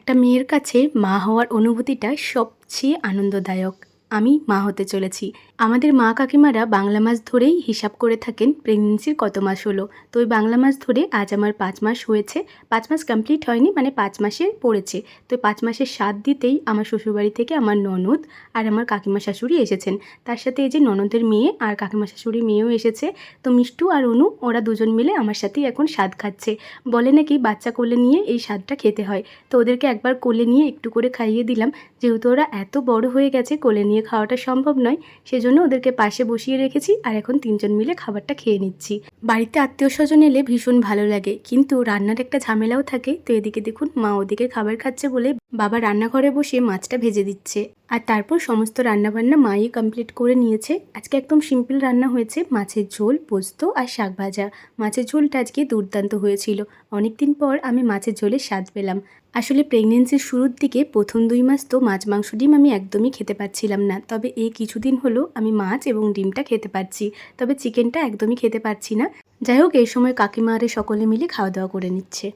একটা মেয়ের কাছে মা হওয়ার অনুভূতিটা সবচেয়ে আনন্দদায়ক। আমি মা হতে চলেছি। আমাদের মা কাকিমারা বাংলা মাস ধরেই হিসাব করে থাকেন প্রেগনেন্সির কত মাস হলো। তো ওই বাংলা মাস ধরে আজ আমার ৫ মাস হয়েছে। ৫ মাস কমপ্লিট হয়নি, মানে ৫ মাসে পড়েছে। তো ৫ মাসের স্বাদ দিতেই আমার শ্বশুরবাড়ি থেকে আমার ননদ আর আমার কাকিমা শাশুড়ি এসেছেন। তার সাথে এই যে ননদের মেয়ে আর কাকিমা শাশুড়ির মেয়েও এসেছে। তো মিষ্টু আর অনু ওরা দুজন মিলে আমার সাথেই এখন স্বাদ খাচ্ছে। বলে নাকি বাচ্চা কোলে নিয়ে এই স্বাদটা খেতে হয়। তো ওদেরকে একবার কোলে নিয়ে একটু করে খাইয়ে দিলাম। যেহেতু ওরা এত বড় হয়ে গেছে, কোলে নিয়ে খাওয়াটা সম্ভব নয়, সেজন্য ওদেরকে পাশে বসিয়ে রেখেছি আর এখন তিনজন মিলে খাবারটা খেয়ে নিচ্ছি। বাড়িতে আত্মীয় স্বজন এলে ভীষণ ভালো লাগে, কিন্তু রান্নার একটা ঝামেলাও থাকে। তো এদিকে দেখুন মা ওদিকে খাবার খাচ্ছে বলে বাবা রান্নাঘরে বসে মাছটা ভেজে দিচ্ছে। আর তারপর সমস্ত রান্নাবান্না মাই কমপ্লিট করে নিয়েছে। আজকে একদম সিম্পল রান্না হয়েছে, মাছের ঝোল, পোস্ত আর শাক ভাজা। মাছের ঝোলটা আজকে দুর্দান্ত হয়েছিল। অনেকদিন পর আমি মাছের ঝোলের স্বাদ পেলাম। আসলে প্রেগনেন্সির শুরুর দিকে প্রথম ২ মাস তো মাছ, মাংস, ডিম আমি একদমই খেতে পারছিলাম না। তবে এই কিছুদিন হলো আমি মাছ এবং ডিমটা খেতে পারছি, তবে চিকেনটা একদমই খেতে পারছি না। যাই হোক, এই সময় কাকিমা আর সকলে মিলে খাওয়া দাওয়া করে নিচ্ছে।